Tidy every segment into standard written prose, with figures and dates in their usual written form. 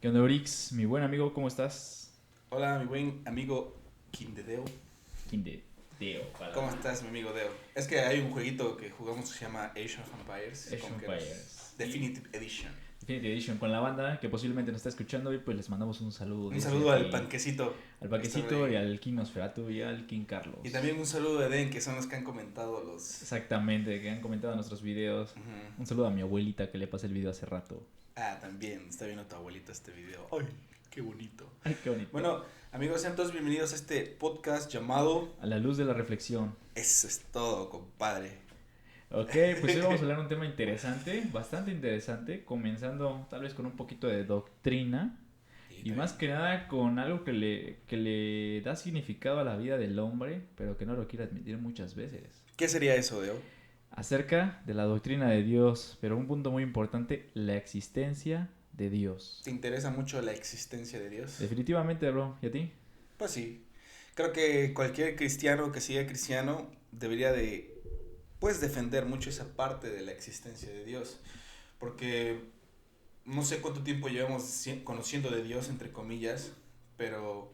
¿Qué onda, Brix? Mi buen amigo, ¿cómo estás? Hola, mi buen amigo Kindedeo. Kinde, Deo, para ¿Cómo estás, mi amigo Deo? Es que hay un jueguito que jugamos que se llama Age of Empires Age of Conquerors Empires y Definitive Edition. Infinity Edition con la banda que posiblemente nos está escuchando y pues les mandamos un saludo Un desde saludo al aquí panquecito al que está por Paquecito y ahí. al King Nosferatu y al King Y Carlos. también un saludo a Eden, que son los que han comentado los... Exactamente, que han comentado nuestros videos. Ujú. Un saludo a mi abuelita que le pasé el video hace rato. Ah, también, está viendo tu abuelita este video. ¡Ay, qué bonito! Ay, qué bonito. Bueno, amigos, sean todos bienvenidos a este podcast llamado... A la luz de la reflexión. Eso es todo, compadre. Ok, pues hoy vamos a hablar de un tema interesante, bastante interesante, comenzando tal vez con un poquito de doctrina. Y más que nada con algo que le da significado a la vida del hombre, pero que no lo quiere admitir muchas veces. ¿Qué sería eso, Deo? Acerca de la doctrina de Dios, pero un punto muy importante, la existencia de Dios. ¿Te interesa mucho la existencia de Dios? Definitivamente, bro. ¿Y a ti? Pues sí, creo que cualquier cristiano que siga cristiano debería de, pues, defender mucho esa parte de la existencia de Dios, porque no sé cuánto tiempo llevamos conociendo de Dios, entre comillas, pero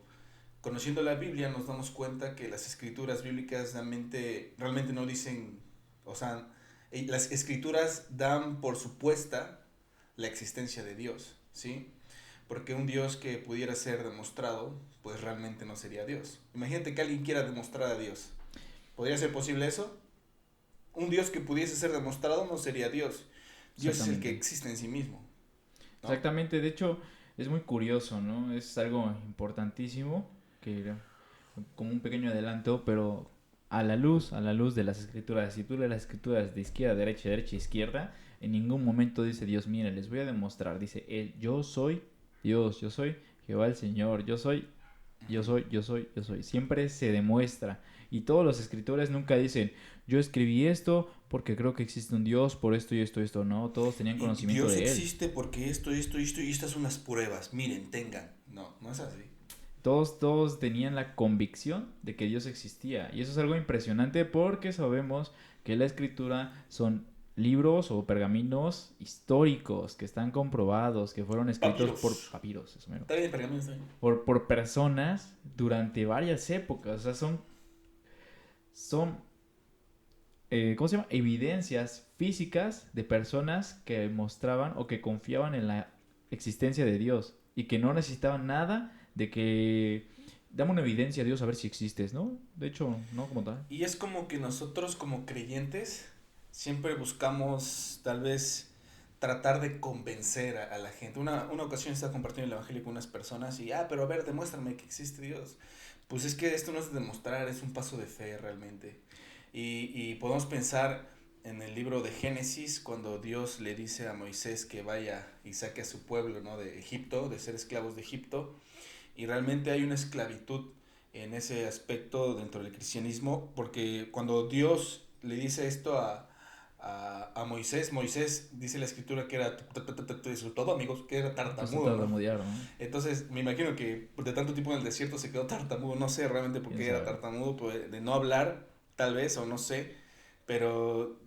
conociendo la Biblia nos damos cuenta que las escrituras bíblicas realmente no dicen, o sea, las escrituras dan por supuesta la existencia de Dios, ¿sí? Porque un Dios que pudiera ser demostrado, pues realmente no sería Dios. Imagínate que alguien quiera demostrar a Dios. ¿Podría ser posible eso? Un Dios que pudiese ser demostrado no sería Dios. Dios es el que Exactamente. existe en sí mismo, ¿no? Exactamente, de hecho es muy curioso, ¿no? Es algo importantísimo, que como un pequeño adelanto, pero a la luz de las escrituras, si tú lees las escrituras de izquierda a derecha, derecha a izquierda, en ningún momento dice Dios, mira, les voy a demostrar, dice él, yo soy Dios, yo soy Jehová el Señor, yo soy, yo Ujú. soy, yo soy, yo soy. Siempre se demuestra. Y todos los escritores nunca dicen, yo escribí esto porque creo que existe un Dios por esto y esto y esto. No, todos tenían Y conocimiento Dios de él. existe porque esto y estas son las pruebas. Miren, tengan. No, no es así. Todos tenían la convicción de que Dios existía. Y eso es algo impresionante porque sabemos que la escritura son libros o pergaminos históricos que están comprobados, que fueron escritos por Papiros. papiros, eso mero, Está bien, pergamino está bien. por personas durante varias épocas. O sea, son ¿cómo se llama? Evidencias físicas de personas que mostraban o que confiaban en la existencia de Dios y que no necesitaban nada de que dame una evidencia a Dios a ver si existes, ¿no? De hecho, no como tal. Y es como que nosotros como creyentes siempre buscamos tal vez tratar de convencer a la gente. Una ocasión estaba compartiendo el evangelio con unas personas y, pero a ver, demuéstrame que existe Dios. Pues es que esto no es demostrar, es un paso de fe realmente. Y podemos pensar en el libro de Génesis, cuando Dios le dice a Moisés que vaya y saque a su pueblo, ¿no?, de Egipto, de ser esclavos de Egipto. Y realmente hay una esclavitud en ese aspecto dentro del cristianismo, porque cuando Dios le dice esto a Moisés, Moisés dice la escritura que era sobre todo, amigos, que era Empezó a tartamudo, ¿no? tartamudear, ¿no? Entonces me imagino que de tanto tiempo en el desierto se quedó tartamudo, no sé realmente por ¿Quién qué era sabe? tartamudo, pues, de no hablar, tal vez, o no sé, pero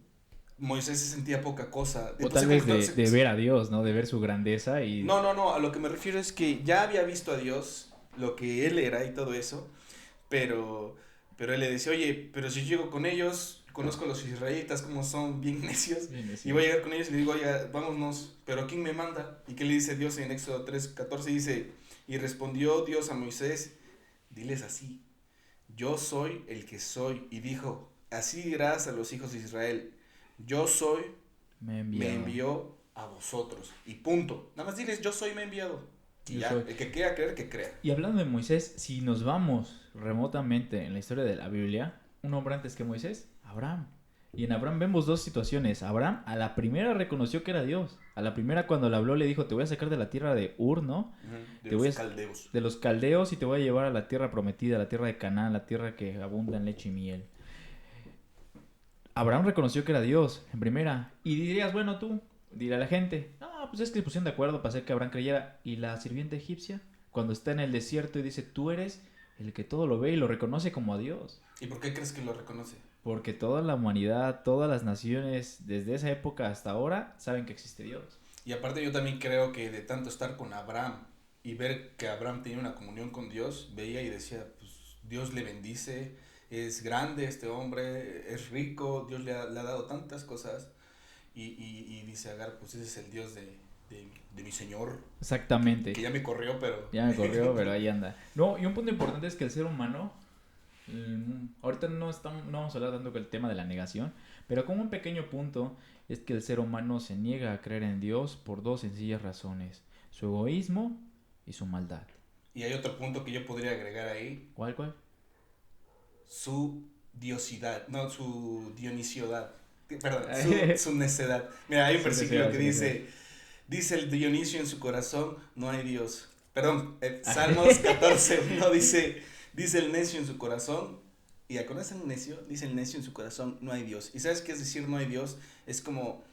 Moisés se sentía poca cosa. O tal Entonces vez como que de ver a Dios, ¿no? De ver su grandeza y... no, no, no, a lo que me refiero es que ya había visto a Dios, lo que él era y todo eso, pero, pero él le decía, oye, pero si yo llego con ellos, conozco a los israelitas como son bien necios, Bien y voy a decías. llegar con ellos y le digo, oye, vámonos, pero ¿quién me manda? ¿Y qué le dice Dios en Éxodo 3:14? Dice, y respondió Dios a Moisés, diles así, yo soy el que soy, y dijo, así dirás a los hijos de Israel, yo soy, Me ha me enviado. envió a vosotros, y punto. Nada más diles, yo soy, me he enviado. Y Yo ya, soy. el que quiera creer, que crea. Y hablando de Moisés, si nos vamos remotamente en la historia de la Biblia, un hombre antes que Moisés, Abraham. Y en Abraham vemos dos situaciones. Abraham a la primera reconoció que era Dios. A la primera cuando le habló le dijo, te voy a sacar de la tierra de Ur, ¿no? De Te voy los a... caldeos. de los caldeos y te voy a llevar a la tierra prometida, a la tierra de Canaán, la tierra que abunda en leche y miel. Abraham reconoció que era Dios en primera. Y dirías, bueno, tú, dirá la gente, no, pues es que se pusieron de acuerdo para hacer que Abraham creyera. Y la sirvienta egipcia, cuando está en el desierto y dice, tú eres el que todo lo ve y lo reconoce como a Dios. ¿Y por qué crees que lo reconoce? Porque toda la humanidad, todas las naciones, desde esa época hasta ahora, saben que existe Dios. Y aparte yo también creo que de tanto estar con Abraham y ver que Abraham tenía una comunión con Dios, veía y decía, pues Dios le bendice, es grande este hombre, es rico, Dios le ha dado tantas cosas. Y dice Agar, pues ese es el Dios de mi Señor, que Exactamente. ya me corrió, pero... Ya me corrió, pero ahí anda. No, y un punto importante es que el ser humano, ahorita no vamos a hablar tanto del tema de la negación, pero como un pequeño punto es que el ser humano se niega a creer en Dios por dos sencillas razones: su egoísmo y su maldad. Y hay otro punto que yo podría agregar ahí, ¿Cuál? su diosidad, no, su dionisiodad, perdón, su necedad. Mira, hay un Su versículo necesidad, que su necesidad. dice el Dionisio en su corazón, no hay Dios. Perdón, Salmos 14:1 dice el necio en su corazón, y al conocer un necio, dice el necio en su corazón, no hay Dios. ¿Y sabes qué es decir no hay Dios? Es como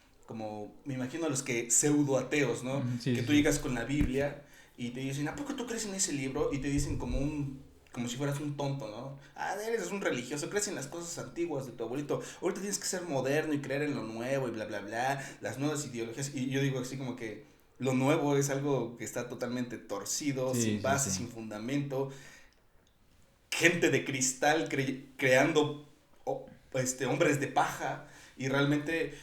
me imagino a los que pseudo ateos, ¿no? Sí, Que sí, tú sí. llegas con la Biblia y te dicen, ¿a poco tú crees en ese libro? Y te dicen como si fueras un tonto, ¿no? Ah, eres un religioso, crees en las cosas antiguas de tu abuelito. Ahorita tienes que ser moderno y creer en lo nuevo y bla, bla, bla, las nuevas ideologías. Y yo digo así como que lo nuevo es algo que está totalmente torcido, Sí, sin sí, base, sí. sin fundamento. Gente de cristal creando hombres de paja. Y realmente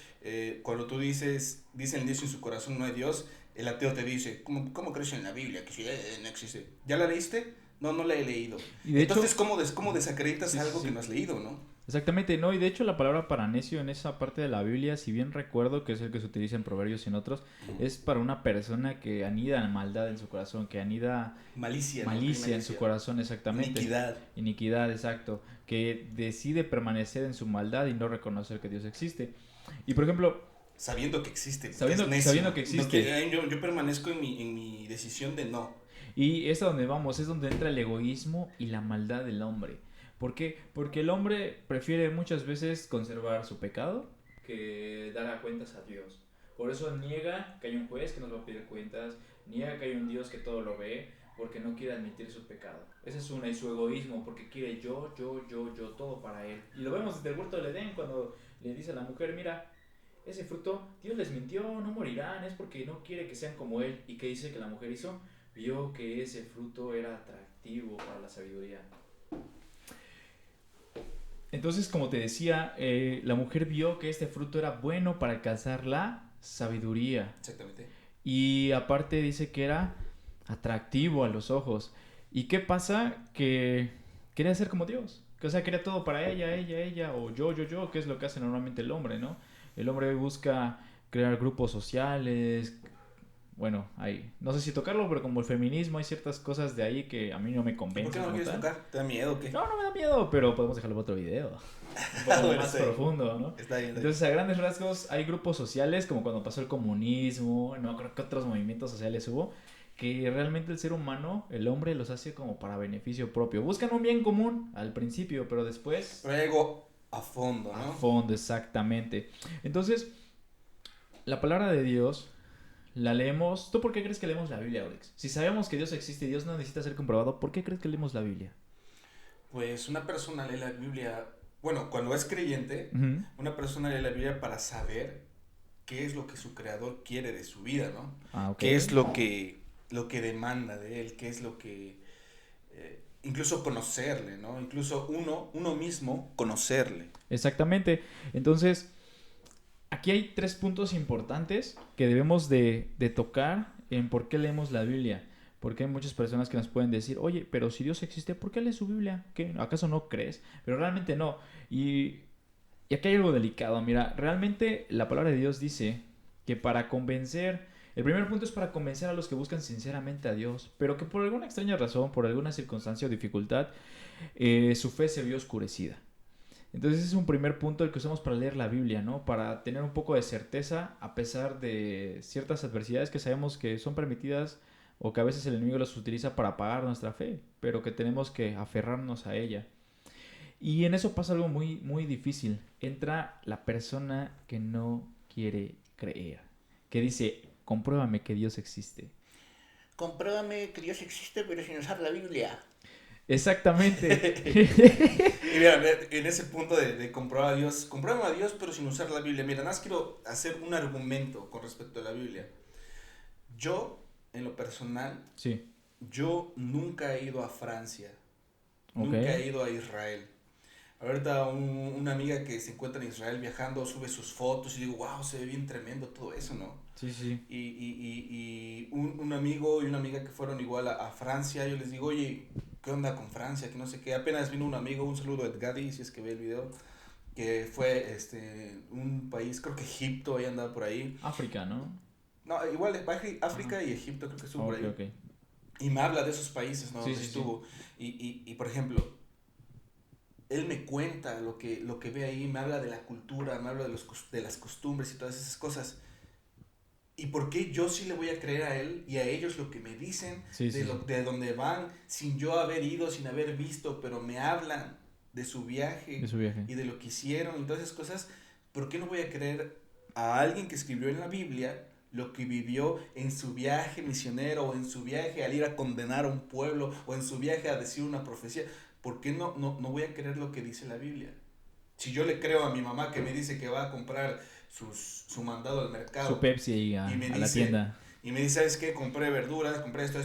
cuando tú dice el necio en su corazón no hay Dios, el ateo te dice, ¿cómo crees en la Biblia? Que si no existe. ¿Ya la leíste? No, no la he leído. Y de Entonces, hecho, ¿cómo desacreditas sí, sí, algo que sí. no has leído, no? Exactamente, no, y de hecho la palabra para necio en esa parte de la Biblia, si bien recuerdo que es el que se utiliza en Proverbios y en otros, es para una persona que anida maldad en su corazón, que anida Malicia, ¿no? Que hay malicia en su malicia. corazón, exactamente. Iniquidad. Iniquidad, exacto. Que decide permanecer en su maldad y no reconocer que Dios existe. Y por ejemplo, Sabiendo que existe, porque es sabiendo necio. que No existe, yo permanezco en mi decisión de no. y es a donde vamos, es donde entra el egoísmo y la maldad del hombre. ¿Por qué? Porque el hombre prefiere muchas veces conservar su pecado que dar a cuentas a Dios. Por eso niega que hay un juez que nos va a pedir cuentas, niega que hay un Dios que todo lo ve, porque no quiere admitir su pecado. Esa es una, y su egoísmo, porque quiere yo, todo para él. Y lo vemos desde el huerto del Edén, cuando le dice a la mujer, mira, ese fruto, Dios les mintió, no morirán, es porque no quiere que sean como él. ¿Y qué dice que la mujer hizo? Vio que ese fruto era atractivo para la sabiduría. Entonces, como te decía, la mujer vio que este fruto era bueno para alcanzar la sabiduría. Exactamente. Y aparte dice que era atractivo a los ojos. ¿Y qué pasa? Que quería ser como Dios. Que, o sea, quería todo para ella, o yo, que es lo que hace normalmente el hombre, ¿no? El hombre busca crear grupos sociales. Bueno, ahí, no sé si tocarlo, pero como el feminismo, hay ciertas cosas de ahí que a mí no me ¿Y por qué convencen no lo como quieres tal. tocar? ¿Te da miedo o qué? No, no me da miedo, pero podemos dejarlo para otro video. Un poco Bueno, más está bien. profundo, ¿no? Está bien, está bien. Entonces, a grandes rasgos, hay grupos sociales, como cuando pasó el comunismo, no creo que otros movimientos sociales hubo, que realmente el ser humano, el hombre, los hace como para beneficio propio. Buscan un bien común al principio, pero después Pero hay algo a fondo, a ¿no? fondo, exactamente. Entonces, la palabra de Dios la leemos. ¿Tú por qué crees que leemos la Biblia, Alex? Si sabemos que Dios existe y Dios no necesita ser comprobado, ¿por qué crees que leemos la Biblia? Pues una persona lee la Biblia, bueno, cuando es creyente, Ujú. una persona lee la Biblia para saber qué es lo que su creador quiere de su vida, ¿no? Ah, ok. ¿Qué es lo que demanda de él? ¿Qué es lo que... incluso conocerle, ¿no? Incluso uno mismo conocerle. Exactamente. Entonces, aquí hay tres puntos importantes que debemos de tocar en por qué leemos la Biblia. Porque hay muchas personas que nos pueden decir, oye, pero si Dios existe, ¿por qué lees su Biblia? ¿Qué? ¿Acaso no crees? Pero realmente no. Y aquí hay algo delicado. Mira, realmente la palabra de Dios dice que para convencer, el primer punto es para convencer a los que buscan sinceramente a Dios, pero que por alguna extraña razón, por alguna circunstancia o dificultad, su fe se vio oscurecida. Entonces ese es un primer punto el que usamos para leer la Biblia, ¿no? Para tener un poco de certeza a pesar de ciertas adversidades que sabemos que son permitidas o que a veces el enemigo las utiliza para apagar nuestra fe, pero que tenemos que aferrarnos a ella. Y en eso pasa algo muy, muy difícil. Entra la persona que no quiere creer, que dice, compruébame que Dios existe. Compruébame que Dios existe, pero sin usar la Biblia. Exactamente. Y mira, en ese punto de comprobar a Dios, compruébame a Dios, pero sin usar la Biblia. Mira, nada más quiero hacer un argumento con respecto a la Biblia. Yo, en lo personal, Sí, yo nunca he ido a Francia, ok. nunca he ido a Israel. Ahorita una amiga que se encuentra en Israel viajando sube sus fotos y digo, wow, se ve bien tremendo todo eso, ¿no? Sí, sí. Y un amigo y una amiga que fueron igual a Francia, yo les digo, oye, ¿qué onda con Francia? Que no sé qué. Apenas vino un amigo, un saludo a Edgadi, si es que ve el video, que fue un país, creo que Egipto, ahí andaba por ahí. África, ¿no? No, igual Ajá. África y Egipto creo que estuvo por Ok, ahí. ok. Y me habla de esos países, ¿no? Sí, Donde sí, sí. estuvo. Por ejemplo, él me cuenta lo que ve ahí, me habla de la cultura, me habla de las costumbres y todas esas cosas. ¿Y por qué yo sí le voy a creer a él y a ellos lo que me dicen Sí, sí, sí. de dónde van, sin yo haber ido, sin haber visto, pero me hablan de su De viaje su viaje. y de lo que hicieron y todas esas cosas? ¿Por qué no voy a creer a alguien que escribió en la Biblia lo que vivió en su viaje misionero o en su viaje al ir a condenar a un pueblo o en su viaje a decir una profecía? ¿Por qué no voy a creer lo que dice la Biblia? Si yo le creo a mi mamá que me dice que va a comprar su mandado al Su mercado Pepsi ahí y me a la dice, tienda. ¿sabes qué? Compré verduras, compré esto.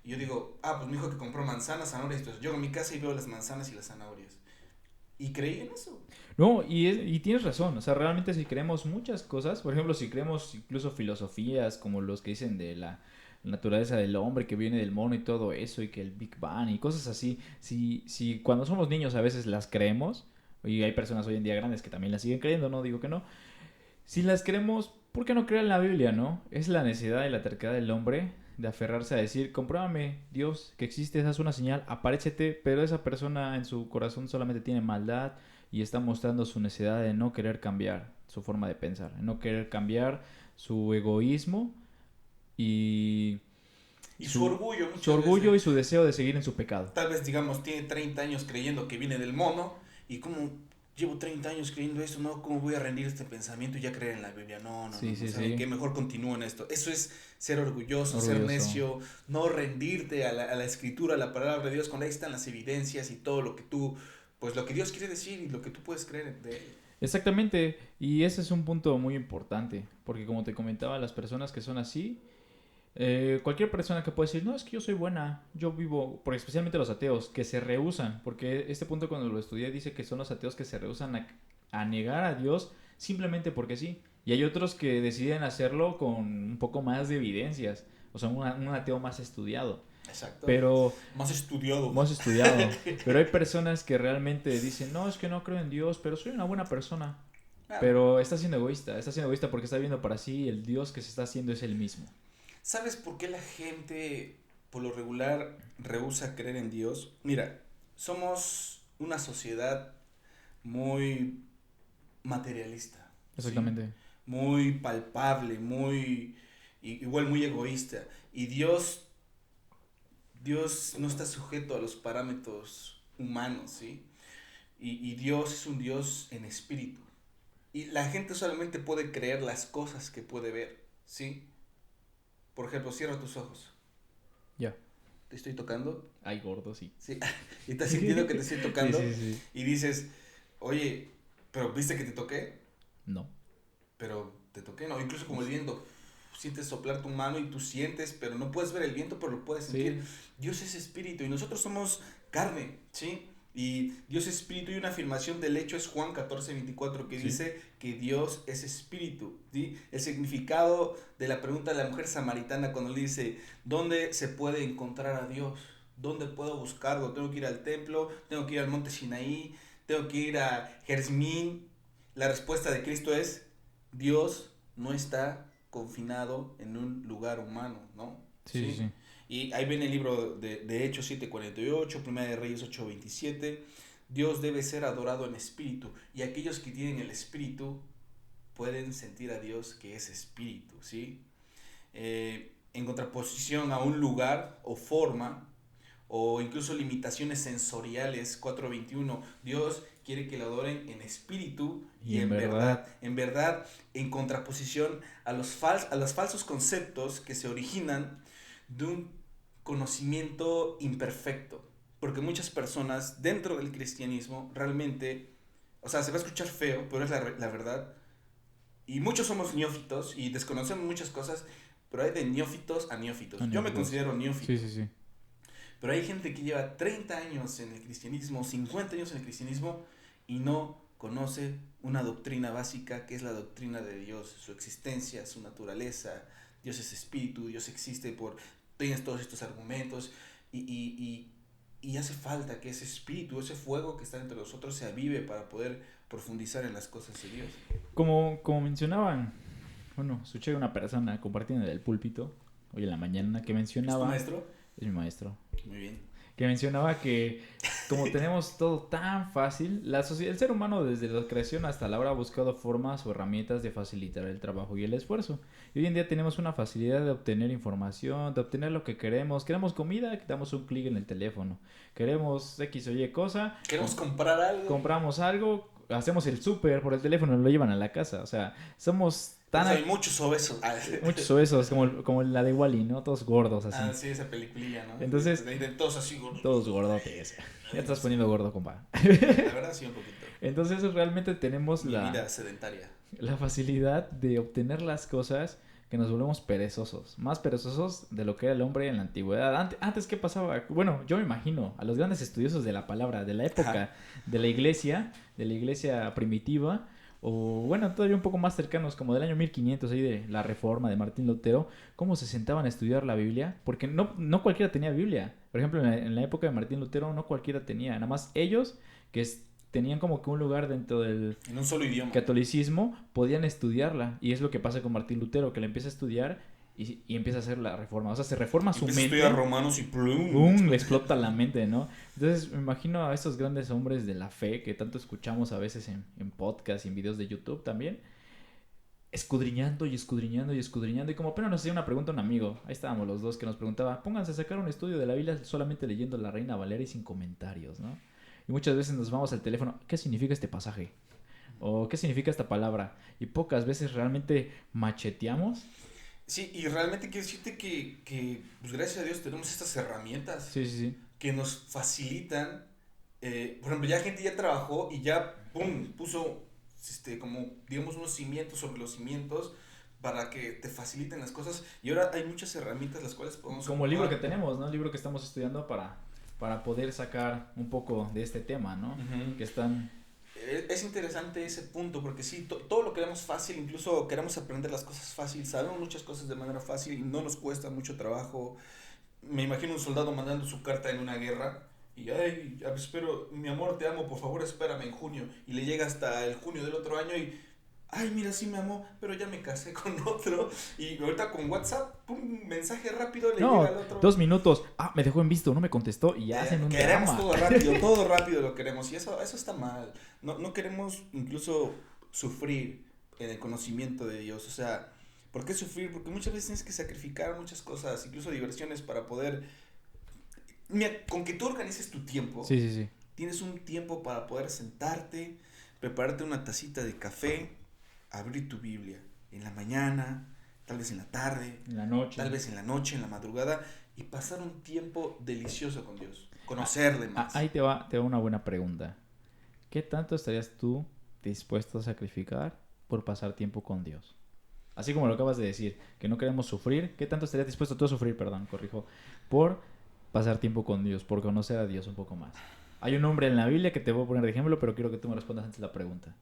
Y yo digo, ah, pues me dijo que compró manzanas, zanahorias. Entonces yo en mi casa y veo las manzanas y las zanahorias. Y creí en eso. No, y tienes razón. O sea, realmente si creemos muchas cosas, por ejemplo, si creemos incluso filosofías como los que dicen de la naturaleza del hombre que viene del mono y todo eso, y que el Big Bang y cosas así, si cuando somos niños a veces las creemos, y hay personas hoy en día grandes que también las siguen creyendo, no digo que no, si las creemos, ¿por qué no creer en la Biblia, no? Es la necesidad y la terquedad del hombre de aferrarse a decir, compruébame, Dios, que existe, haz una señal, aparéchete, pero esa persona en su corazón solamente tiene maldad y está mostrando su necesidad de no querer cambiar su forma de pensar, de no querer cambiar su egoísmo y Y su su, orgullo su muchas orgullo veces, y su deseo de seguir en su pecado. tal vez digamos, tiene 30 años creyendo que viene del mono y como llevo 30 años creyendo esto, ¿no? ¿Cómo voy a rendir este pensamiento y ya creer en la Biblia? Sí, No, sí, ¿saben sí, qué? Mejor continúo en esto. Eso es ser orgulloso, ser orgulloso. necio, no rendirte a la escritura, a la palabra de Dios, cuando ahí están las evidencias y todo lo que tú, pues lo que Dios quiere decir y lo que tú puedes creer de él. Exactamente, y ese es un punto muy importante, porque como te comentaba, las personas que son así, cualquier persona que puede decir, no, es que yo soy buena, yo vivo, por especialmente los ateos, que se rehusan, porque este punto cuando lo estudié dice que son los ateos que se rehusan a negar a Dios simplemente porque sí. Y hay otros que deciden hacerlo con un poco más de evidencias, o sea, un ateo más estudiado. Exacto. Pero Más estudiado. más estudiado. Pero hay personas que realmente dicen, no, es que no creo en Dios, pero soy una buena persona. Claro. Pero está siendo egoísta porque está viendo para sí y el Dios que se está haciendo es el mismo. ¿Sabes por qué la gente por lo regular rehúsa creer en Dios? Mira, somos una sociedad muy materialista, ¿sí? Exactamente. Muy palpable, igual muy egoísta. Y Dios no está sujeto a los parámetros humanos, ¿sí? Y Dios es un Dios en espíritu. Y la gente solamente puede creer las cosas que puede ver, ¿sí? Por ejemplo, cierra tus ojos. Ya. Te estoy tocando, Ay, gordo, sí. ¿sí? Y estás sintiendo que te estoy Sí, tocando sí, sí. y dices, oye, pero ¿viste que te toqué? No. Pero te toqué, ¿no? Incluso como el viento, sientes soplar tu mano y tú sientes, pero no puedes ver el viento, pero lo puedes sentir. Sí. Dios es espíritu y nosotros somos carne, ¿sí? Y Dios es espíritu y una afirmación del hecho es Juan 14:24 que Sí. dice que Dios es espíritu, ¿sí? El significado de la pregunta de la mujer samaritana cuando le dice, ¿dónde se puede encontrar a Dios? ¿Dónde puedo buscarlo? Tengo que ir al templo, tengo que ir al monte Sinaí, tengo que ir a Jezmín. La respuesta de Cristo es, Dios no está confinado en un lugar humano, ¿no? Sí, sí, ¿Sí? sí. Y ahí viene el libro de Hechos 7:48, Primera de Reyes 8:27. Dios debe ser adorado en espíritu. Y aquellos que tienen el espíritu pueden sentir a Dios que es espíritu, ¿sí? En contraposición a un lugar o forma o incluso limitaciones sensoriales 4:21. Dios quiere que lo adoren en espíritu Y y en verdad. en verdad, en contraposición a a los falsos conceptos que se originan de un conocimiento imperfecto. Porque muchas personas dentro del cristianismo realmente, o sea, se va a escuchar feo, pero es la verdad. Y muchos somos neófitos y desconocemos muchas cosas pero hay de neófitos a neófitos. Ah, Yo me neófitos. considero neófito. Sí, sí, sí. Pero hay gente que lleva 30 años en el cristianismo, 50 años en el cristianismo y no conoce una doctrina básica que es la doctrina de Dios, su existencia, su naturaleza. Dios es espíritu, Dios existe por... Tienes todos estos argumentos y hace falta que ese espíritu, ese fuego que está entre nosotros se avive para poder profundizar en las cosas de Dios. Como mencionaban, bueno, escuché a una persona compartiendo en el púlpito hoy en la mañana que ¿Es tu mencionaba, maestro? es mi maestro, Muy bien. que mencionaba que como tenemos todo tan fácil, el ser humano desde la creación hasta la hora ha buscado formas o herramientas de facilitar el trabajo y el esfuerzo. Y hoy en día tenemos una facilidad de obtener información, de obtener lo que queremos. Queremos comida, damos un clic en el teléfono. Queremos X o Y cosa, Queremos comprar algo. compramos algo, hacemos el súper por el teléfono y lo llevan a la casa. O sea, somos tan... Hay muchos obesos. Muchos obesos, como la de Wall-E, ¿no? Todos gordos así. Ah, sí, esa peliculilla, ¿no? Entonces, de todos así gordos. todos gordotes. Ya te estás poniendo gordo, compa. La verdad sí, un poquito. Entonces realmente tenemos Mi vida sedentaria. la facilidad de obtener las cosas que nos volvemos perezosos. Más perezosos de lo que era el hombre en la antigüedad. Antes, ¿qué pasaba? Bueno, yo me imagino a los grandes estudiosos de la palabra, de la época Ajá. de la iglesia primitiva, o bueno, todavía un poco más cercanos, como del año 1500, ahí de la Reforma de Martín Lutero, cómo se sentaban a estudiar la Biblia, porque no cualquiera tenía Biblia. Por ejemplo, en la época de Martín Lutero no cualquiera tenía, nada más ellos que tenían como que un lugar dentro del En un solo idioma. catolicismo podían estudiarla. Y es lo que pasa con Martín Lutero, que le empieza a estudiar y empieza a hacer la reforma. O sea, se reforma su Empieza a mente. estudiar romanos y plum. ¡Bum! Le explota la mente, ¿no? Entonces me imagino a estos grandes hombres de la fe que tanto escuchamos a veces en podcast y en videos de YouTube también, escudriñando y escudriñando y escudriñando. Y como apenas nos hacía una pregunta un amigo, ahí estábamos los dos, que nos preguntaba, pónganse a sacar un estudio de la Biblia solamente leyendo la Reina Valera y sin comentarios, ¿no? Y muchas veces nos vamos al teléfono, ¿qué significa este pasaje? ¿O qué significa esta palabra? Y pocas veces realmente macheteamos. Sí, y realmente quiero decirte que pues gracias a Dios tenemos estas herramientas Sí, sí, sí. que nos facilitan. Por ejemplo, ya gente ya trabajó y ya, pum, puso como, digamos, unos cimientos sobre los cimientos para que te faciliten las cosas. Y ahora hay muchas herramientas las cuales podemos Como el libro que ocupar. tenemos, ¿no? El libro que estamos estudiando para poder sacar un poco de este tema, ¿no? Ujú. Que están... Es interesante ese punto porque sí, todo lo queremos fácil, incluso queremos aprender las cosas fácil, sabemos muchas cosas de manera fácil y no nos cuesta mucho trabajo. Me imagino un soldado mandando su carta en una guerra y, ay, espero, mi amor, te amo, por favor, espérame en junio. Y le llega hasta el junio del otro año y, ay, mira, sí me amó, pero ya me casé con otro. Y ahorita con WhatsApp, pum, mensaje rápido le llega No, al otro. 2 minutos. Ah, me dejó en visto, no me contestó y ya hacen un Queremos drama. todo rápido lo queremos y eso está mal. No queremos incluso sufrir en el conocimiento de Dios. O sea, ¿por qué sufrir? Porque muchas veces tienes que sacrificar muchas cosas, incluso diversiones para poder... Mira, con que tú organices tu tiempo, Sí, sí, sí. tienes un tiempo para poder sentarte, prepararte una tacita de café, abrir tu Biblia en la mañana, tal vez en la tarde, En la noche. tal vez en la noche, en la madrugada, y pasar un tiempo delicioso con Dios, conocerle más. Ahí te va una buena pregunta. ¿Qué tanto estarías tú dispuesto a sacrificar por pasar tiempo con Dios? Así como lo acabas de decir, que no queremos sufrir. ¿Qué tanto estarías dispuesto tú a sufrir, perdón, corrijo, por pasar tiempo con Dios, por conocer a Dios un poco más? Hay un hombre en la Biblia que te voy a poner de ejemplo, pero quiero que tú me respondas antes la pregunta.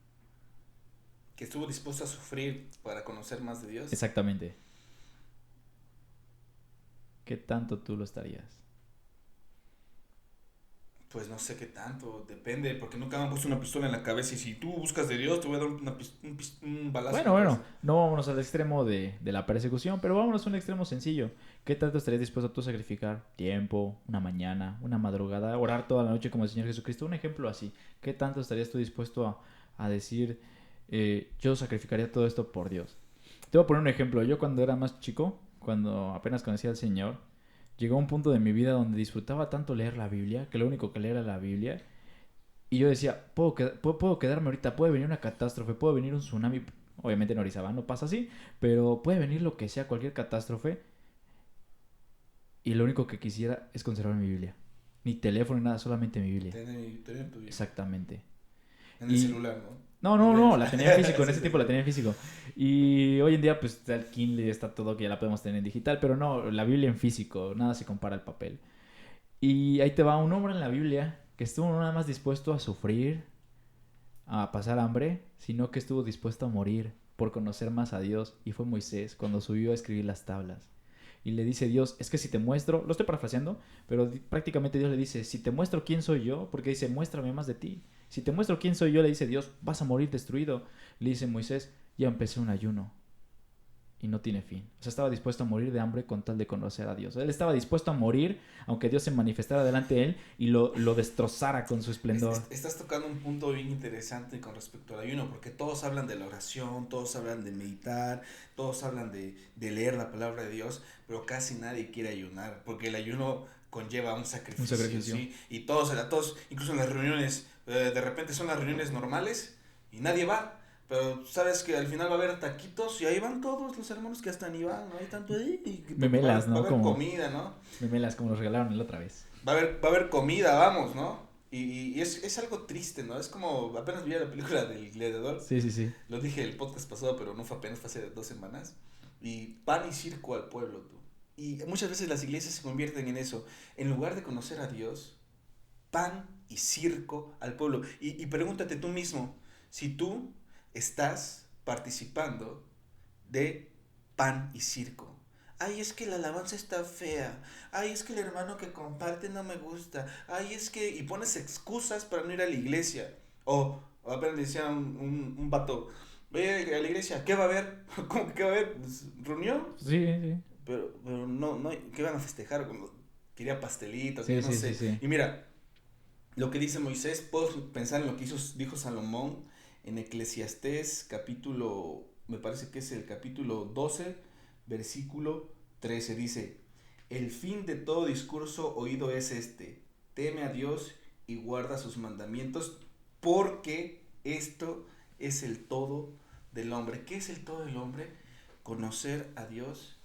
Que estuvo dispuesto a sufrir para conocer más de Dios. Exactamente. ¿Qué tanto tú lo estarías? Pues no sé qué tanto, depende, porque nunca me han puesto una pistola en la cabeza y si tú buscas de Dios te voy a dar un balazo. en la Bueno, cabeza. no vámonos al extremo de la persecución, pero vámonos a un extremo sencillo. ¿Qué tanto estarías dispuesto tú a sacrificar? Tiempo, una mañana, una madrugada, orar toda la noche como el Señor Jesucristo. Un ejemplo así. ¿Qué tanto estarías tú dispuesto a decir, yo sacrificaría todo esto por Dios? Te voy a poner un ejemplo. Yo cuando era más chico, cuando apenas conocía al Señor, llegó un punto de mi vida donde disfrutaba tanto leer la Biblia, que lo único que leía era la Biblia. Y yo decía, puedo quedarme ahorita, puede venir una catástrofe, puede venir un tsunami. Obviamente en Orizaba no pasa así, pero puede venir lo que sea, cualquier catástrofe. Y lo único que quisiera es conservar mi Biblia. Ni teléfono ni nada, solamente mi Biblia. Tener tu vida. Exactamente. En el celular, ¿no? No, la tenía en físico, en Sí, ese sí, tiempo la sí. tenía en físico. Y hoy en día pues está el Kindle, está todo que ya la podemos tener en digital, pero no, la Biblia en físico, nada se compara al papel. Y ahí te va un hombre en la Biblia que estuvo no nada más dispuesto a sufrir, a pasar hambre, sino que estuvo dispuesto a morir por conocer más a Dios. Y fue Moisés cuando subió a escribir las tablas. Y le dice Dios, es que si te muestro, lo estoy parafraseando, pero prácticamente Dios le dice, si te muestro quién soy yo, porque dice, muéstrame más de ti. Si te muestro quién soy yo, le dice Dios, vas a morir destruido. Le dice Moisés, ya empecé un ayuno y no tiene fin. O sea, estaba dispuesto a morir de hambre con tal de conocer a Dios. Él estaba dispuesto a morir aunque Dios se manifestara delante de él y lo destrozara con su esplendor. Estás tocando un punto bien interesante con respecto al ayuno, porque todos hablan de la oración, todos hablan de meditar, todos hablan de leer la palabra de Dios, pero casi nadie quiere ayunar, porque el ayuno conlleva un Un sacrificio, sacrificio. ¿sí? Y todos, incluso en las reuniones, de repente son las reuniones normales y nadie va. Pero sabes que al final va a haber taquitos y ahí van todos los hermanos que hasta ni van, ¿no? Hay tanto ahí, porque Memelas, va a ¿no? haber Como comida, ¿no? memelas como nos regalaron la otra vez. Va a haber comida, vamos, ¿no? Y es algo triste, ¿no? Es como, apenas vi la película del Gladiador, Sí, sí, sí. lo dije el podcast pasado, pero no fue apenas, fue hace 2 semanas, y pan y circo al pueblo, tú. Y muchas veces las iglesias se convierten en eso, en lugar de conocer a Dios, pan y circo al pueblo. Y pregúntate tú mismo, si tú estás participando de pan y circo. Ay, es que la alabanza está fea. Ay, es que el hermano que comparte no me gusta. Ay, es que... Y pones excusas para no ir a la iglesia. O apenas le decía un vato, ve a la iglesia, ¿qué va a haber? ¿Cómo que qué va a haber? Pues, ¿reunión? Sí, sí. Pero no, ¿qué van a festejar? Como, quería pastelito, que Sí, no sí, sí, sé. sí. Y mira, lo que dice Moisés, puedo pensar en lo que dijo Salomón en Eclesiastés capítulo, me parece que es el capítulo 12, versículo 13, dice, el fin de todo discurso oído es este, teme a Dios y guarda sus mandamientos, porque esto es el todo del hombre. ¿Qué es el todo del hombre? Conocer a Dios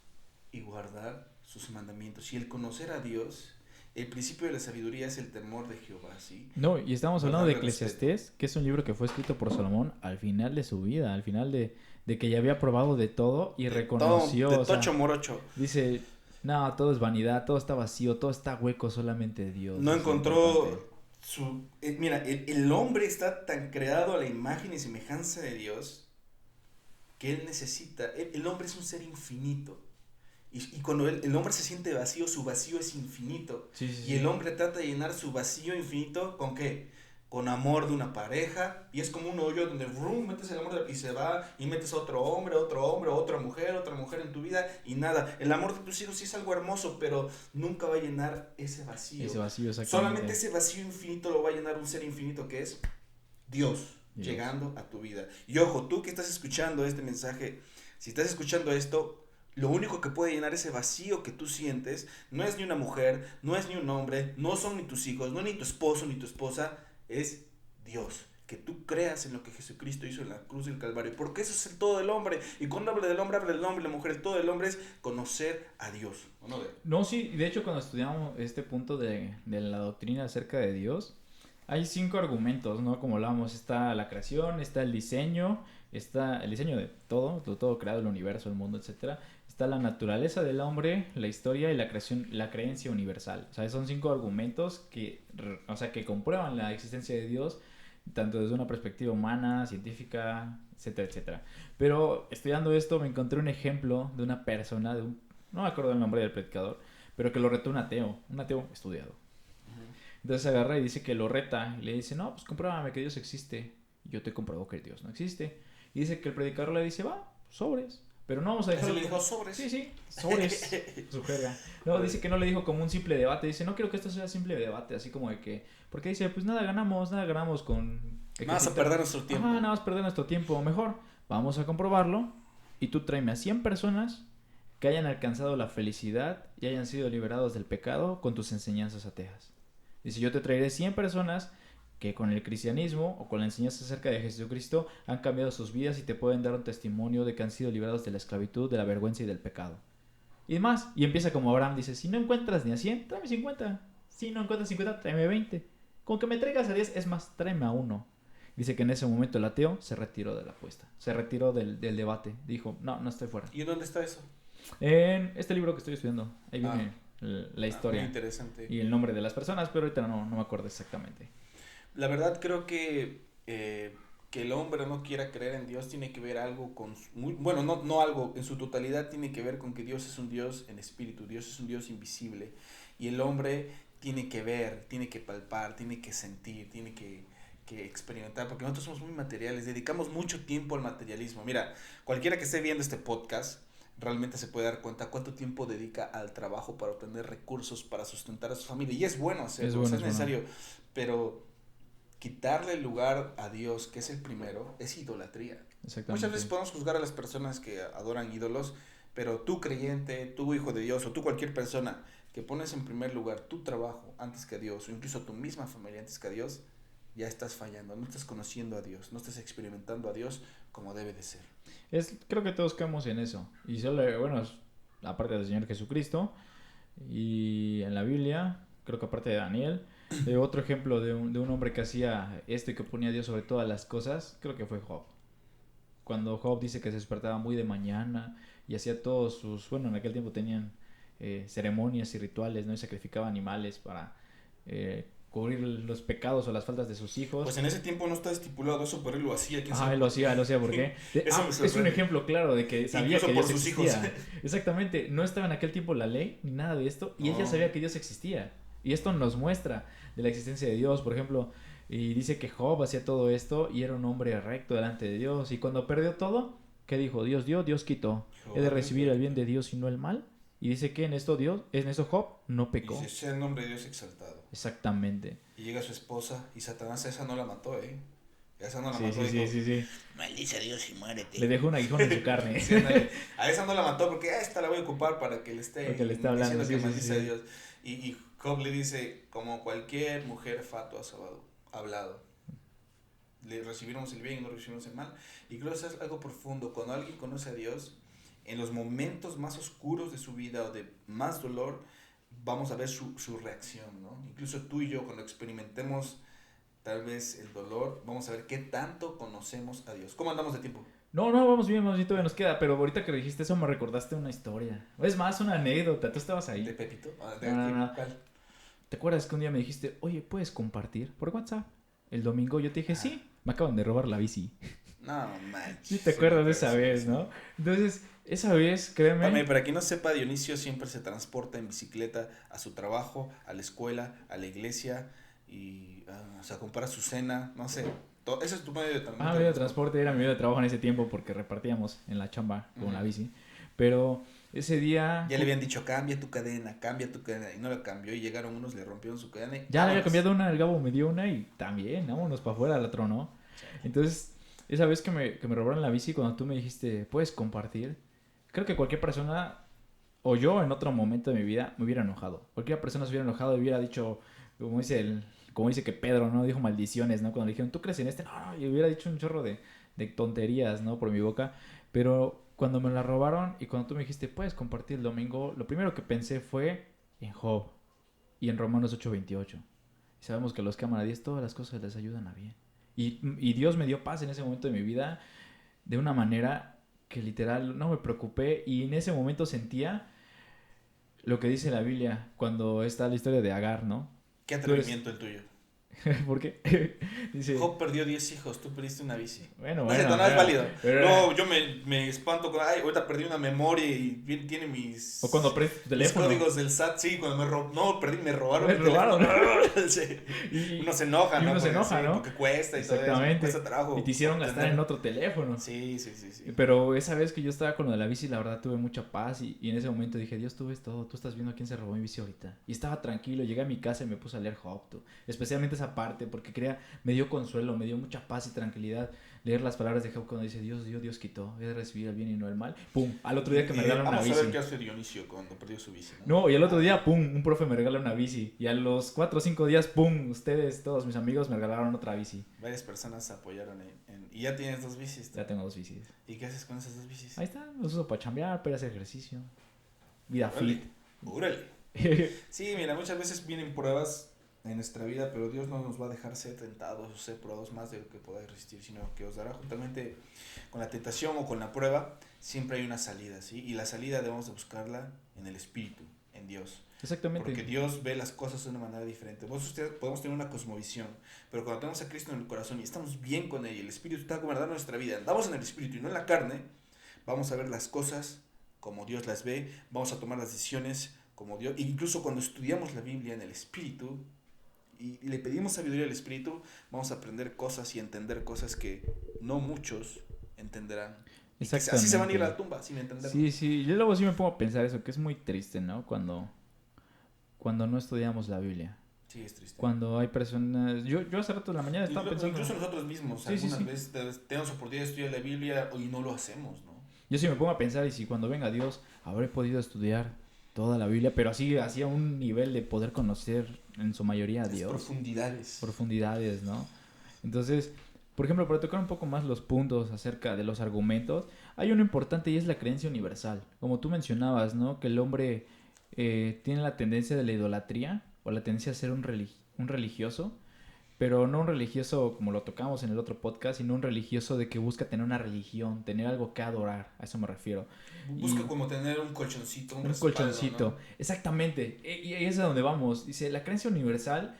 y guardar sus mandamientos. Y el conocer a Dios, el principio de la sabiduría es el temor de Jehová, ¿sí? No, y estamos hablando de Guardarle respeto. Eclesiastés, que es un libro que fue escrito por Salomón al final de su vida, al final de que ya había probado de todo y reconoció, De o tocho sea, morocho. dice, no, todo es vanidad, todo está vacío, todo está hueco, solamente Dios No es lo importante. encontró su... mira, el hombre está tan creado a la imagen y semejanza de Dios que él necesita... El hombre es un ser infinito. Y cuando el hombre se siente vacío, su vacío es infinito. Sí, sí, Y el sí. hombre trata de llenar su vacío infinito ¿con qué? Con amor de una pareja. Y es como un hoyo donde brum, metes el amor y se va. Y metes a otro hombre, otra mujer en tu vida. Y nada. El amor de tus hijos sí es algo hermoso, pero nunca va a llenar ese vacío. Ese vacío, Solamente exactamente. ese vacío infinito lo va a llenar un ser infinito que es Dios, Dios. llegando a tu vida. Y ojo, tú que estás escuchando este mensaje, si estás escuchando esto, lo único que puede llenar ese vacío que tú sientes no es ni una mujer, no es ni un hombre, no son ni tus hijos, no es ni tu esposo ni tu esposa, es Dios. Que tú creas en lo que Jesucristo hizo en la cruz del Calvario, porque eso es el todo del hombre. Y cuando habla del hombre, la mujer, el todo del hombre es conocer a Dios. ¿O no? No, sí, de hecho cuando estudiamos este punto de la doctrina acerca de Dios, hay 5 argumentos, ¿no? Como hablábamos, está la creación, está el diseño, está el diseño de todo creado, el universo, el mundo, etcétera. Está la naturaleza del hombre, la historia y la creación, la creencia universal. O sea, son 5 argumentos que, o sea, que comprueban la existencia de Dios, tanto desde una perspectiva humana, científica, etcétera, etcétera. Pero estudiando esto me encontré un ejemplo de una persona, no me acuerdo el nombre del predicador, pero que lo retó un ateo estudiado. Entonces agarra y dice que lo reta y le dice, no, pues compruébame que Dios existe. Y yo te compruebo que Dios no existe. Y dice que el predicador le dice, va, sobres. Pero no vamos a Así dejarlo le dijo como... sobres. Sí, sí, sobres. Su jerga. No, dice que no le dijo como un simple debate. Dice, no quiero que esto sea simple debate. Así como de que... Porque dice, pues nada ganamos con... Vamos a perder nuestro Ajá, tiempo. nada más perder nuestro tiempo. Mejor, vamos a comprobarlo. Y tú tráeme a 100 personas que hayan alcanzado la felicidad y hayan sido liberados del pecado con tus enseñanzas ateas. Dice, yo te traeré 100 personas que con el cristianismo o con la enseñanza acerca de Jesucristo han cambiado sus vidas y te pueden dar un testimonio de que han sido liberados de la esclavitud, de la vergüenza y del pecado. Y más, y empieza como Abraham, dice, si no encuentras ni a 100, tráeme 50. Si no encuentras 50, tráeme 20. Con que me traigas a 10, es más, tráeme a uno. Dice que en ese momento el ateo se retiró de la apuesta, se retiró del debate. Dijo, no estoy fuera. ¿Y dónde está eso? En este libro que estoy estudiando, ahí viene la historia muy interesante. y el nombre de las personas, pero ahorita no me acuerdo exactamente. La verdad creo que el hombre no quiera creer en Dios tiene que ver algo con... bueno, no algo, en su totalidad tiene que ver con que Dios es un Dios en espíritu, Dios es un Dios invisible. Y el hombre tiene que ver, tiene que palpar, tiene que sentir, tiene que experimentar, porque nosotros somos muy materiales, dedicamos mucho tiempo al materialismo. Mira, cualquiera que esté viendo este podcast realmente se puede dar cuenta cuánto tiempo dedica al trabajo para obtener recursos para sustentar a su familia. Y es bueno hacerlo, es necesario, pero quitarle el lugar a Dios, que es el primero, es idolatría. Muchas veces podemos juzgar a las personas que adoran ídolos, pero tú creyente, tú hijo de Dios o tú cualquier persona que pones en primer lugar tu trabajo antes que a Dios o incluso tu misma familia antes que a Dios, ya estás fallando, no estás conociendo a Dios, no estás experimentando a Dios como debe de ser. Creo que todos caemos en eso. Y solo, bueno, aparte del Señor Jesucristo y en la Biblia, creo que aparte de Daniel, otro ejemplo de un hombre que hacía esto y que ponía a Dios sobre todas las cosas, creo que fue Job. Cuando Job dice que se despertaba muy de mañana y hacía todos sus... Bueno, en aquel tiempo tenían ceremonias y rituales, ¿no? Y sacrificaba animales para cubrir los pecados o las faltas de sus hijos. Pues en ese tiempo no está estipulado eso, pero él lo hacía. Él lo hacía, ¿por qué? Es un ejemplo claro de que sabía incluso que Dios existía. Exactamente, no estaba en aquel tiempo la ley ni nada de esto y ella sabía que Dios existía. Y esto nos muestra de la existencia de Dios, por ejemplo, y dice que Job hacía todo esto y era un hombre recto delante de Dios. Y cuando perdió todo, ¿qué dijo? Dios dio, Dios quitó. He de recibir el bien de Dios y no el mal. Y dice que en esto Job no pecó. Dice, sea el nombre de Dios exaltado. Exactamente. Y llega su esposa y Satanás a esa no la mató, Esa no la mató. Sí. Maldice a Dios y muérete. Le dejó un aguijón en su carne. Sí, a esa no la mató porque esta la voy a ocupar para que le esté hablando, diciendo que maldice a Dios. Y Job le dice, como cualquier mujer fatua ha hablado. Le recibimos el bien y no recibimos el mal. Y creo que eso es algo profundo. Cuando alguien conoce a Dios, en los momentos más oscuros de su vida o de más dolor, vamos a ver su reacción, ¿no? Incluso tú y yo, cuando experimentemos tal vez el dolor, vamos a ver qué tanto conocemos a Dios. ¿Cómo andamos de tiempo? No, vamos bien, todavía nos queda, pero ahorita que dijiste eso me recordaste una historia. Es más, una anécdota, tú estabas ahí. ¿De Pepito? No. ¿Cuál? ¿Te acuerdas que un día me dijiste, oye, ¿puedes compartir por WhatsApp? El domingo yo te dije, sí, me acaban de robar la bici. No, manches. Sí, te acuerdas de esa vez, ¿no? Entonces, esa vez, créeme... Para quien no sepa, Dionisio siempre se transporta en bicicleta a su trabajo, a la escuela, a la iglesia y a comprar su cena, no sé. Ese es tu medio de transporte. Medio de transporte era mi medio de trabajo en ese tiempo porque repartíamos en la chamba con la bici. Pero ese día... Ya le habían dicho, cambia tu cadena, y no la cambió y llegaron unos, le rompieron su cadena y... Ya le había cambiado una, el Gabo me dio una y también, vámonos para afuera, la tronó. Sí. Entonces, esa vez que me robaron la bici, cuando tú me dijiste, ¿puedes compartir? Creo que cualquier persona, o yo en otro momento de mi vida, me hubiera enojado. Cualquier persona se hubiera enojado y hubiera dicho, como dice que Pedro, ¿no? Dijo maldiciones, ¿no? Cuando le dijeron, ¿tú crees en este? No, y hubiera dicho un chorro de tonterías, ¿no? Por mi boca. Pero cuando me la robaron y cuando tú me dijiste, ¿puedes compartir el domingo? Lo primero que pensé fue en Job y en Romanos 8:28. Y sabemos que a los que aman a Dios todas las cosas les ayudan a bien. Y Dios me dio paz en ese momento de mi vida de una manera que literal no me preocupé y en ese momento sentía lo que dice la Biblia cuando está la historia de Agar, ¿no? Qué atrevimiento el tuyo. ¿Por qué? Dice, Job perdió 10 hijos, tú perdiste una bici. Bueno, no es válido. No, yo me espanto con, ahorita perdí una memoria y tiene mis... O cuando perdí tu teléfono. Mis códigos del SAT, sí, cuando me robaron. Me robaron. Sí. Uno se enoja, ¿no? Uno se enoja, ¿no? Porque cuesta y todo eso. Cuesta trabajo. Y te hicieron gastar en otro teléfono. Sí. Pero esa vez que yo estaba con lo de la bici, la verdad tuve mucha paz y en ese momento dije, Dios, tú ves todo, tú estás viendo a quién se robó mi bici ahorita. Y estaba tranquilo, llegué a mi casa y me puse a leer Job, especialmente esa parte, porque me dio consuelo, me dio mucha paz y tranquilidad leer las palabras de Job cuando dice Dios dio, Dios quitó, he de recibir el bien y no el mal. Pum, al otro día que me regalaron una bici. Vamos a ver qué hace Dionisio cuando perdió su bici. No, y al otro día, pum, un profe me regala una bici. Y a los 4 o 5 días, pum, ustedes, todos mis amigos me regalaron otra bici. Varias personas apoyaron y ya tienes 2 bicis. Ya tengo 2 bicis. ¿Y qué haces con esas 2 bicis? Ahí está, los uso para chambear, para hacer ejercicio. Vida fit. Órale. Sí, mira, muchas veces vienen pruebas en nuestra vida, pero Dios no nos va a dejar ser tentados o ser probados más de lo que podáis resistir, sino que os dará juntamente con la tentación o con la prueba, siempre hay una salida, ¿sí? Y la salida debemos de buscarla en el Espíritu, en Dios. Exactamente. Porque Dios ve las cosas de una manera diferente. Ustedes podemos tener una cosmovisión, pero cuando tenemos a Cristo en el corazón y estamos bien con Él, y el Espíritu está gobernando nuestra vida, andamos en el Espíritu y no en la carne, vamos a ver las cosas como Dios las ve, vamos a tomar las decisiones como Dios, incluso cuando estudiamos la Biblia en el Espíritu y le pedimos sabiduría al Espíritu, vamos a aprender cosas y entender cosas que no muchos entenderán. Y que así se van a ir a la tumba sin entenderlo. Sí, sí, yo luego sí me pongo a pensar eso, que es muy triste, ¿no? Cuando no estudiamos la Biblia. Sí, es triste. Cuando hay personas... Yo hace rato en la mañana estaba pensando... Incluso nosotros mismos, Sí, sí, algunas sí. veces tenemos oportunidad de estudiar la Biblia y no lo hacemos, ¿no? Yo sí me pongo a pensar, y si cuando venga Dios habré podido estudiar toda la Biblia, pero así a un nivel de poder conocer en su mayoría a Dios. Profundidades, ¿no? Entonces, por ejemplo, para tocar un poco más los puntos acerca de los argumentos, hay uno importante y es la creencia universal. Como tú mencionabas, ¿no? Que el hombre tiene la tendencia de la idolatría o la tendencia a ser un religioso, pero no un religioso como lo tocamos en el otro podcast, sino un religioso de que busca tener una religión, tener algo que adorar, a eso me refiero. Busca como tener un colchoncito, un colchoncito, ¿no? Exactamente, y ahí es a donde vamos. Dice, la creencia universal,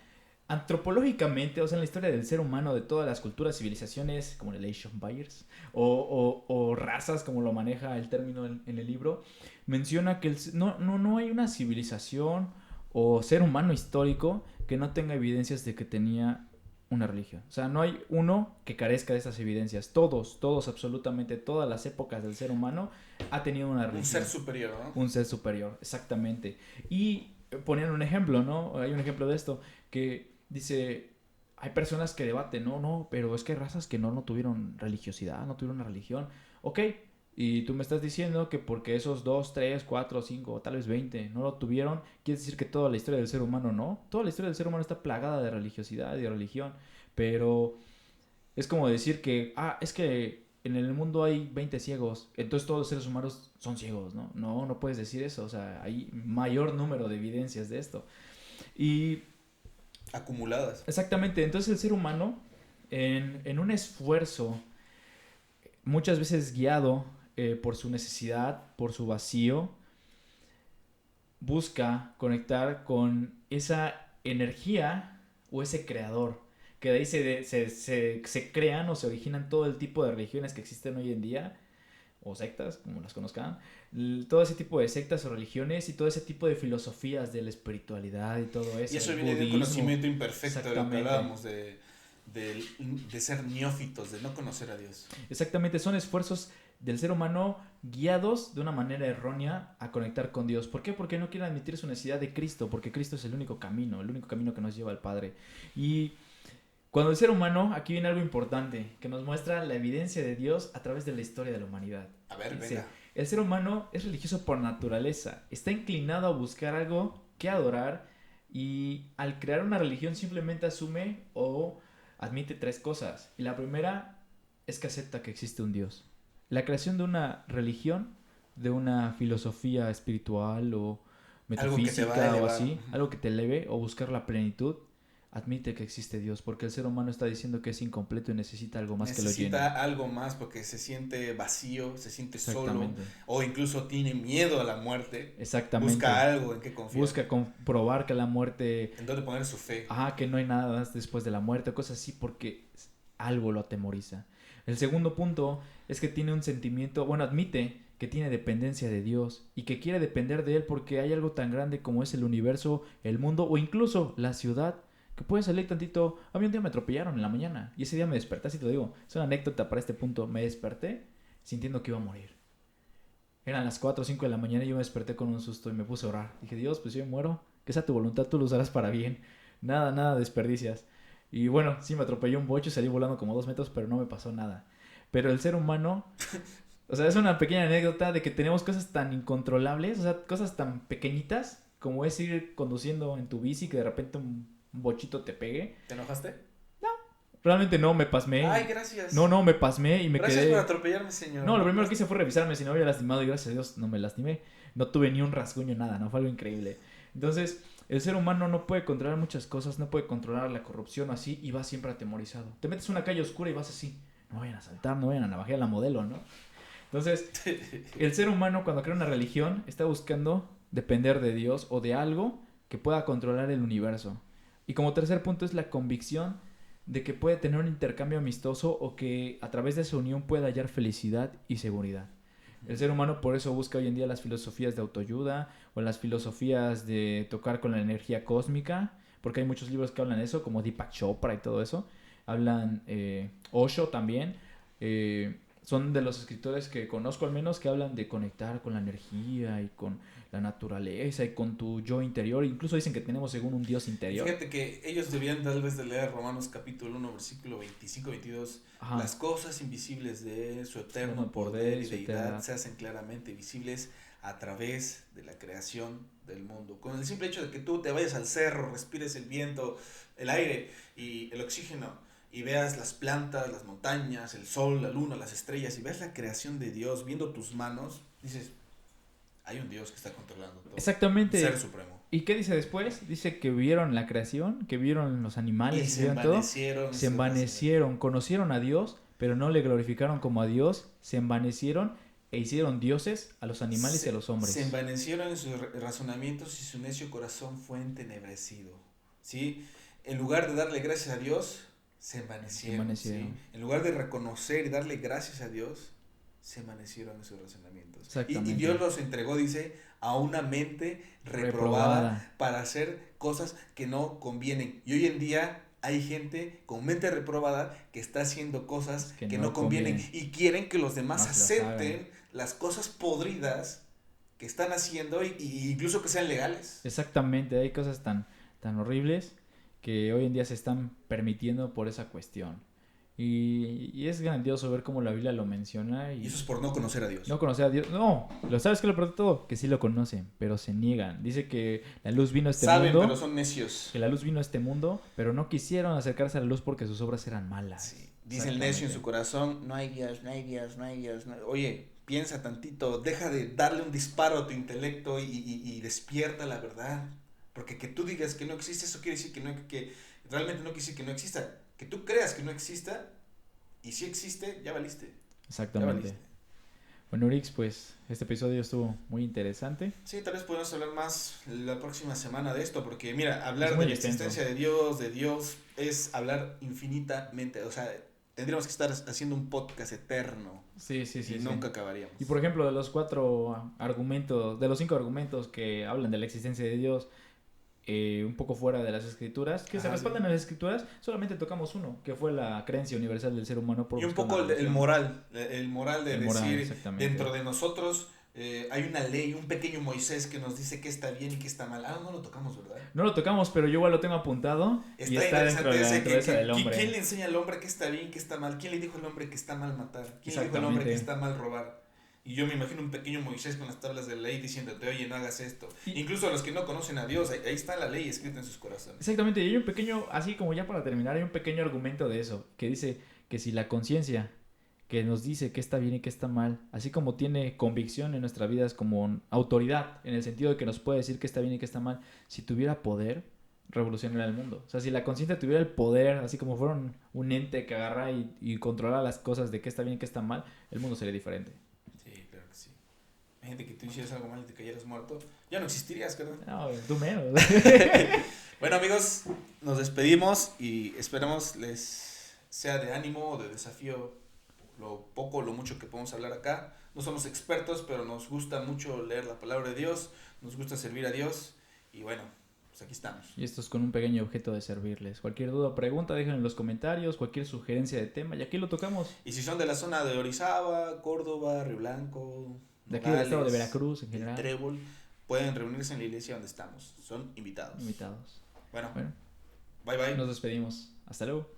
antropológicamente, o sea, en la historia del ser humano, de todas las culturas, civilizaciones, como el Age of Empires, o razas, como lo maneja el término en el libro, menciona que no hay una civilización o ser humano histórico que no tenga evidencias de que tenía una religión. O sea, no hay uno que carezca de esas evidencias. Todos, absolutamente todas las épocas del ser humano ha tenido una religión. Un ser superior, ¿no? Un ser superior, exactamente. Y ponían un ejemplo, ¿no? Hay un ejemplo de esto que dice, hay personas que debaten, no, pero es que hay razas que no tuvieron religiosidad, no tuvieron una religión. Ok, y tú me estás diciendo que porque esos 2, 3, 4, 5, tal vez 20 no lo tuvieron, quiere decir que toda la historia del ser humano no. Toda la historia del ser humano está plagada de religiosidad y de religión, pero es como decir que, es que en el mundo hay 20 ciegos, entonces todos los seres humanos son ciegos, ¿no? No puedes decir eso, o sea, hay mayor número de evidencias de esto. Y... acumuladas. Exactamente, entonces el ser humano, en un esfuerzo muchas veces guiado por su necesidad, por su vacío, busca conectar con esa energía o ese creador, que de ahí se crean o se originan todo el tipo de religiones que existen hoy en día, o sectas, como las conozcan, todo ese tipo de sectas o religiones y todo ese tipo de filosofías de la espiritualidad y todo eso. Y eso viene de un conocimiento imperfecto, de lo que hablábamos, de ser neófitos, de no conocer a Dios. Exactamente, son esfuerzos del ser humano guiados de una manera errónea a conectar con Dios. ¿Por qué? Porque no quieren admitir su necesidad de Cristo, porque Cristo es el único camino que nos lleva al Padre. Y cuando el ser humano, aquí viene algo importante, que nos muestra la evidencia de Dios a través de la historia de la humanidad. A ver, venga. El ser humano es religioso por naturaleza, está inclinado a buscar algo que adorar y al crear una religión simplemente asume o admite 3 cosas. Y la primera es que acepta que existe un Dios. La creación de una religión, de una filosofía espiritual o metafísica o así, algo que te eleve o buscar la plenitud, admite que existe Dios, porque el ser humano está diciendo que es incompleto y necesita algo más que lo llene. Necesita algo más porque se siente vacío, se siente solo, o incluso tiene miedo a la muerte. Exactamente. Busca algo en que confiar. Busca comprobar que la muerte... en dónde poner su fe. Que no hay nada más después de la muerte, cosas así, porque algo lo atemoriza. El segundo punto es que tiene un sentimiento, admite que tiene dependencia de Dios y que quiere depender de Él porque hay algo tan grande como es el universo, el mundo o incluso la ciudad, que puede salir tantito. A mí un día me atropellaron en la mañana y ese día me desperté, así te lo digo, es una anécdota para este punto. Me desperté sintiendo que iba a morir. Eran las 4 o 5 de la mañana y yo me desperté con un susto y me puse a orar. Dije, Dios, pues yo me muero, que sea tu voluntad, tú lo usarás para bien. Nada desperdicias. Y bueno, sí me atropelló un bocho, salí volando como 2 metros, pero no me pasó nada. Pero el ser humano, o sea, es una pequeña anécdota de que tenemos cosas tan incontrolables, o sea, cosas tan pequeñitas como es ir conduciendo en tu bici que de repente un bochito te pegue. ¿Te enojaste? No, realmente no, me pasmé. Ay, gracias. No, me pasmé y me quedé... Gracias por atropellarme, señor. No, lo primero que hice fue revisarme si no había lastimado y gracias a Dios no me lastimé. No tuve ni un rasguño, nada, no fue algo increíble. Entonces, el ser humano no puede controlar muchas cosas, no puede controlar la corrupción o así, y va siempre atemorizado. Te metes en una calle oscura y vas así, no vayan a asaltar, no vayan a navajear a la modelo, ¿no? Entonces, el ser humano cuando crea una religión está buscando depender de Dios o de algo que pueda controlar el universo. Y como tercer punto es la convicción de que puede tener un intercambio amistoso o que a través de esa unión pueda hallar felicidad y seguridad. El ser humano por eso busca hoy en día las filosofías de autoayuda o las filosofías de tocar con la energía cósmica, porque hay muchos libros que hablan de eso, como Deepak Chopra y todo eso. Hablan Osho también. Son de los escritores que conozco al menos que hablan de conectar con la energía y con la naturaleza y con tu yo interior. Incluso dicen que tenemos según un Dios interior. Fíjate que ellos debían tal vez de leer Romanos capítulo 1, versículo 25-22. Ajá. Las cosas invisibles de él, su eterno poder y deidad se hacen claramente visibles a través de la creación del mundo. Con el simple hecho de que tú te vayas al cerro, respires el viento, el aire y el oxígeno, y veas las plantas, las montañas, el sol, la luna, las estrellas, y ves la creación de Dios, viendo tus manos, dices, hay un Dios que está controlando todo. Exactamente. Ser supremo. ¿Y qué dice después? Dice que vieron la creación, que vieron los animales, Y se envanecieron. Se envanecieron, conocieron a Dios, pero no le glorificaron como a Dios, se envanecieron e hicieron dioses a los animales y a los hombres. Se envanecieron en sus razonamientos y su necio corazón fue entenebrecido. ¿Sí? En lugar de darle gracias a Dios, se envanecieron. ¿Sí? En lugar de reconocer y darle gracias a Dios, se envanecieron en sus razonamientos. Y Dios los entregó, dice, a una mente reprobada para hacer cosas que no convienen. Y hoy en día hay gente con mente reprobada que está haciendo cosas que no convienen y quieren que los demás acepten las cosas podridas que están haciendo y incluso que sean legales. Exactamente, hay cosas tan horribles que hoy en día se están permitiendo por esa cuestión. Y es grandioso ver cómo la Biblia lo menciona. Y eso es por no conocer a Dios. No conocer a Dios. No, ¿lo sabes que lo peor de todo? Que sí lo conocen, pero se niegan. Dice que la luz vino a este mundo. Saben, pero son necios. Que la luz vino a este mundo, pero no quisieron acercarse a la luz porque sus obras eran malas. Sí. Dice el necio en su corazón, no hay Dios, no hay Dios, no hay Dios. No hay... Oye, piensa tantito, deja de darle un disparo a tu intelecto y despierta la verdad. Porque que tú digas que no existe, eso quiere decir que realmente no quiere decir que no exista. Que tú creas que no exista y si existe, ya valiste. Exactamente. Ya valiste. Bueno, Urix, pues este episodio estuvo muy interesante. Sí, tal vez podemos hablar más la próxima semana de esto, porque mira, hablar de la existencia de Dios, es hablar infinitamente. O sea, tendríamos que estar haciendo un podcast eterno. Sí. Y nunca acabaríamos. Y por ejemplo, de los 5 argumentos que hablan de la existencia de Dios, un poco fuera de las escrituras, que se respaldan en las escrituras, solamente tocamos uno, que fue la creencia universal del ser humano. Y un poco el moral de decir, dentro de nosotros hay una ley, un pequeño Moisés que nos dice qué está bien y qué está mal. No lo tocamos, ¿verdad? No lo tocamos, pero yo igual lo tengo apuntado. Y está dentro del hombre. ¿Quién le enseña al hombre qué está bien y qué está mal? ¿Quién le dijo al hombre que está mal matar? ¿Quién le dijo al hombre que está mal robar? Y yo me imagino un pequeño Moisés con las tablas de la ley diciéndote, oye, no hagas esto. Incluso a los que no conocen a Dios, ahí está la ley escrita en sus corazones. Exactamente, y hay un pequeño, así como ya para terminar, hay un pequeño argumento de eso, que dice que si la conciencia que nos dice qué está bien y qué está mal, así como tiene convicción en nuestras vidas como autoridad, en el sentido de que nos puede decir qué está bien y qué está mal, si tuviera poder, revolucionaría el mundo. O sea, si la conciencia tuviera el poder, así como fuera un ente que agarra y controla las cosas de qué está bien y qué está mal, el mundo sería diferente. Gente que tú hicieras algo mal y te cayeras muerto, ya no existirías, ¿verdad? No, tú menos. Bueno, amigos, nos despedimos y esperamos les sea de ánimo o de desafío lo poco o lo mucho que podemos hablar acá. No somos expertos, pero nos gusta mucho leer la palabra de Dios, nos gusta servir a Dios y bueno, pues aquí estamos. Y esto es con un pequeño objeto de servirles. Cualquier duda o pregunta, déjenlo en los comentarios, cualquier sugerencia de tema y aquí lo tocamos. Y si son de la zona de Orizaba, Córdoba, Río Blanco, de aquí del estado de Veracruz en general, Trébol, pueden reunirse en la iglesia donde estamos. Son invitados. Bueno, bye bye. Nos despedimos. Hasta luego.